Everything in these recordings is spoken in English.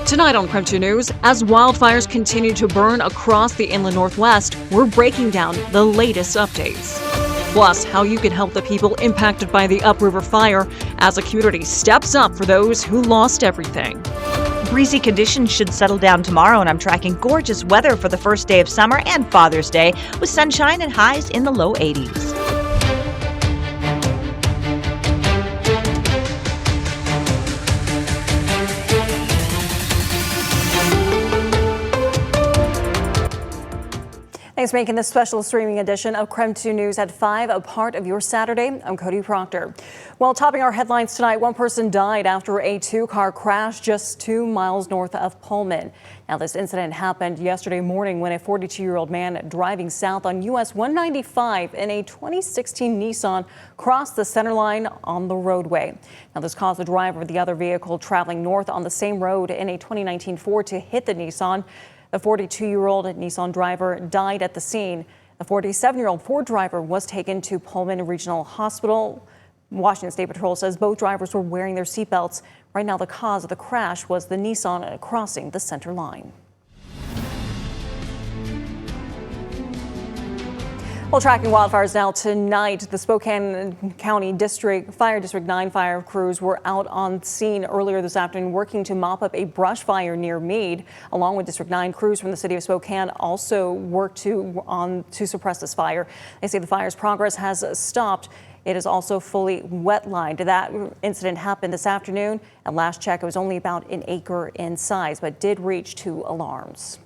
Tonight on KREM 2 News, as wildfires continue to burn across the inland northwest, we're breaking down the latest updates. Plus, how you can help the people impacted by the Upriver Fire as a community steps up for those who lost everything. Breezy conditions should settle down tomorrow, and I'm tracking gorgeous weather for the first day of summer and Father's Day with sunshine and highs in the low 80s. Thanks for making this special streaming edition of KREM 2 News at 5 a part of your Saturday. I'm Cody Proctor. Well, topping our headlines tonight, one person died after a two-car crash just 2 miles north of Pullman. Now, this incident happened yesterday morning when a 42-year-old man driving south on US 195 in a 2016 Nissan crossed the center line on the roadway. Now, this caused the driver of the other vehicle traveling north on the same road in a 2019 Ford to hit the Nissan. The 42-year-old Nissan driver died at the scene. The 47-year-old Ford driver was taken to Pullman Regional Hospital. Washington State Patrol says both drivers were wearing their seatbelts. Right now, the cause of the crash was the Nissan crossing the center line. Well, tracking wildfires now tonight, the Spokane County Fire District 9 fire crews were out on scene earlier this afternoon working to mop up a brush fire near Mead. Along with District 9 crews from the city of Spokane also worked to suppress this fire. They say the fire's progress has stopped. It is also fully wetlined. That incident happened this afternoon. At last check, it was only about an acre in size, but did reach 2 alarms.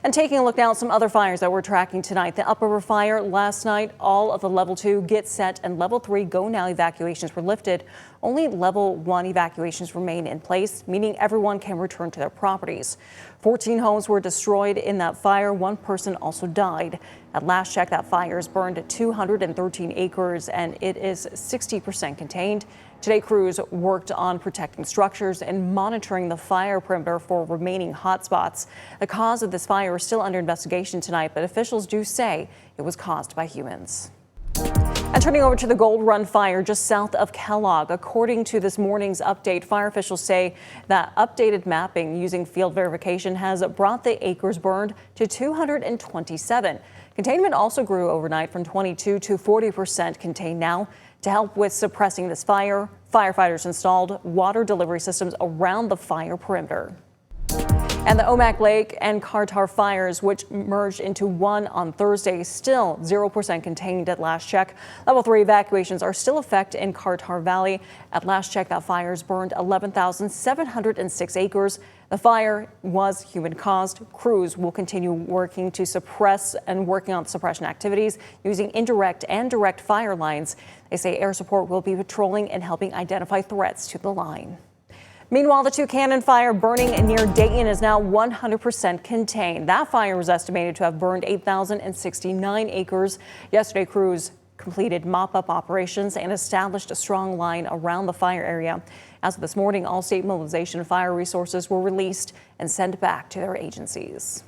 And taking a look now at some other fires that we're tracking tonight. The Upriver Fire last night, all of the level 2 get set and level 3 go now evacuations were lifted. Only level 1 evacuations remain in place, meaning everyone can return to their properties. 14 homes were destroyed in that fire. 1 person also died. At last check, that fire has burned 213 acres and it is 60% contained. Today, crews worked on protecting structures and monitoring the fire perimeter for remaining hotspots. The cause of this fire is still under investigation tonight, but officials do say it was caused by humans. And turning over to the Gold Run fire just south of Kellogg. According to this morning's update, fire officials say that updated mapping using field verification has brought the acres burned to 227. Containment also grew overnight from 22 to 40% contained now. To help with suppressing this fire, firefighters installed water delivery systems around the fire perimeter. And the Omak Lake and Kartar fires, which merged into one on Thursday, still 0% contained at last check. Level 3 evacuations are still in effect in Kartar Valley. At last check, that fire's burned 11,706 acres. The fire was human-caused. Crews will continue working to suppress and working on suppression activities using indirect and direct fire lines. They say air support will be patrolling and helping identify threats to the line. Meanwhile, the Toucan fire burning near Dayton is now 100% contained. That fire was estimated to have burned 8,069 acres. Yesterday, crews completed mop-up operations and established a strong line around the fire area. As of this morning, all state mobilization and fire resources were released and sent back to their agencies.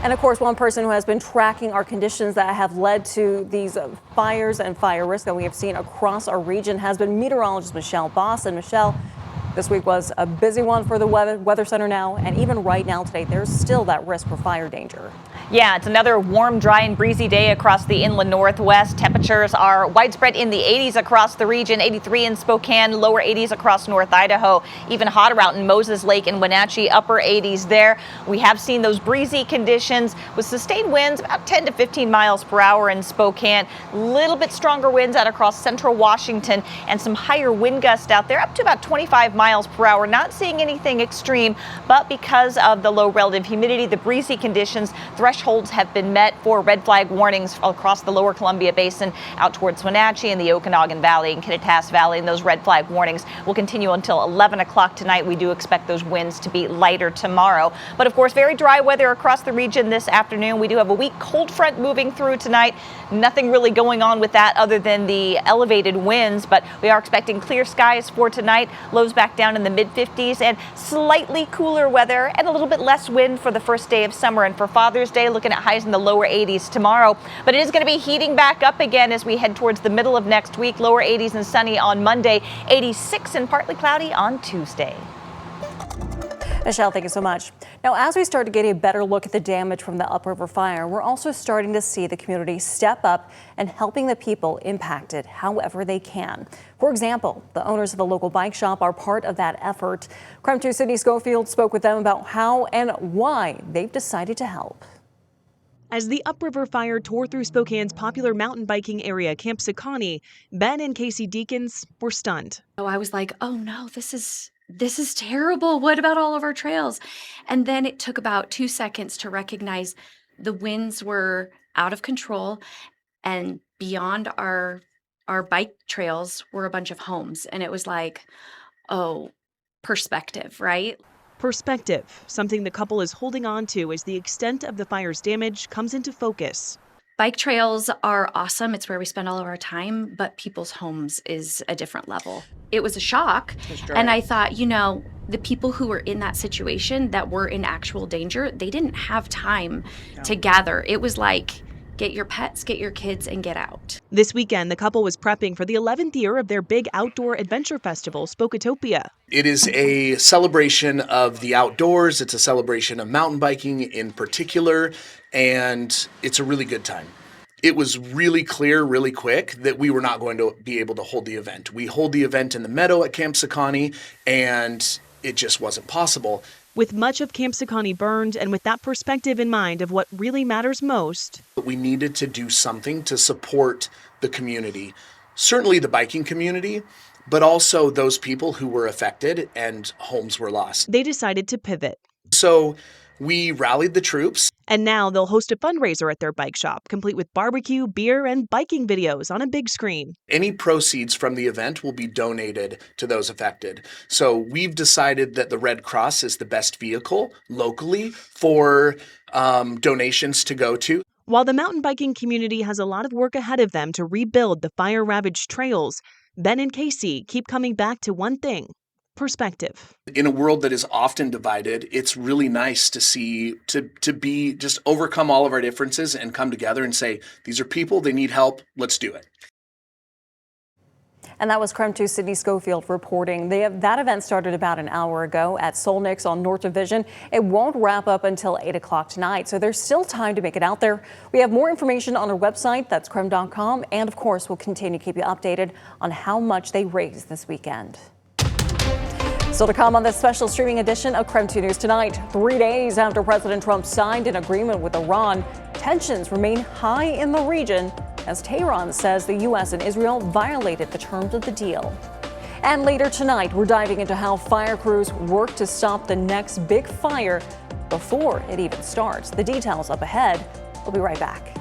And of course, one person who has been tracking our conditions that have led to these fires and fire risk that we have seen across our region has been meteorologist Michelle Boss. And Michelle, this week was a busy one for the Weather Center now, and even right now today, there's still that risk for fire danger. Yeah, it's another warm, dry, and breezy day across the inland northwest. Temperatures are widespread in the 80s across the region, 83 in Spokane, lower 80s across North Idaho, even hotter out in Moses Lake and Wenatchee, upper 80s there. We have seen those breezy conditions with sustained winds about 10 to 15 miles per hour in Spokane, a little bit stronger winds out across central Washington, and some higher wind gusts out there up to about 25 miles per hour. Not seeing anything extreme, but because of the low relative humidity, the breezy conditions, thresholds have been met for red flag warnings across the lower Columbia Basin out towards Wenatchee and the Okanagan Valley and Kittitas Valley. And those red flag warnings will continue until 11 o'clock tonight. We do expect those winds to be lighter tomorrow. But of course, very dry weather across the region this afternoon. We do have a weak cold front moving through tonight. Nothing really going on with that other than the elevated winds, but we are expecting clear skies for tonight. Lows back down in the mid 50s and slightly cooler weather and a little bit less wind for the first day of summer. And for Father's Day, looking at highs in the lower 80s tomorrow. But it is going to be heating back up again as we head towards the middle of next week. Lower 80s and sunny on Monday, 86 and partly cloudy on Tuesday. Michelle, thank you so much. Now, as we start to get a better look at the damage from the Upriver Fire, we're also starting to see the community step up and helping the people impacted however they can. For example, the owners of the local bike shop are part of that effort. KREM 2 Sydney Schofield spoke with them about how and why they've decided to help. As the Upriver Fire tore through Spokane's popular mountain biking area, Camp Sakani, Ben and Casey Deacons were stunned. So I was like, oh no, this is terrible. What about all of our trails? And then it took about 2 seconds to recognize the winds were out of control, and beyond our bike trails were a bunch of homes. And it was like, oh, perspective, right? Perspective, something the couple is holding on to as the extent of the fire's damage comes into focus. Bike trails are awesome. It's where we spend all of our time, but people's homes is a different level. It was a shock. And I thought, the people who were in that situation that were in actual danger, they didn't have time to gather. It was like, get your pets, get your kids, and get out. This weekend, the couple was prepping for the 11th year of their big outdoor adventure festival, Spokotopia. It is a celebration of the outdoors. It's a celebration of mountain biking in particular, and it's a really good time. It was really clear, really quick, that we were not going to be able to hold the event. We hold the event in the meadow at Camp Sakani, and it just wasn't possible. With much of Camp Sakani burned, and with that perspective in mind of what really matters most, we needed to do something to support the community, certainly the biking community, but also those people who were affected and homes were lost. They decided to pivot. So we rallied the troops. And now they'll host a fundraiser at their bike shop, complete with barbecue, beer, and biking videos on a big screen. Any proceeds from the event will be donated to those affected. So we've decided that the Red Cross is the best vehicle locally for donations to go to. While the mountain biking community has a lot of work ahead of them to rebuild the fire-ravaged trails, Ben and Casey keep coming back to one thing: perspective. In a world that is often divided, it's really nice to see, to be, just overcome all of our differences and come together and say, these are people, they need help, let's do it. And that was KREM 2 Sydney Schofield reporting. That event started about an hour ago at Solnick's on North Division. It won't wrap up until 8 o'clock tonight, so there's still time to make it out there. We have more information on our website, that's krem.com, and of course, we'll continue to keep you updated on how much they raised this weekend. Still to come on this special streaming edition of KREM 2 News Tonight. 3 days after President Trump signed an agreement with Iran, tensions remain high in the region as Tehran says the U.S. and Israel violated the terms of the deal. And later tonight, we're diving into how fire crews work to stop the next big fire before it even starts. The details up ahead. We'll be right back.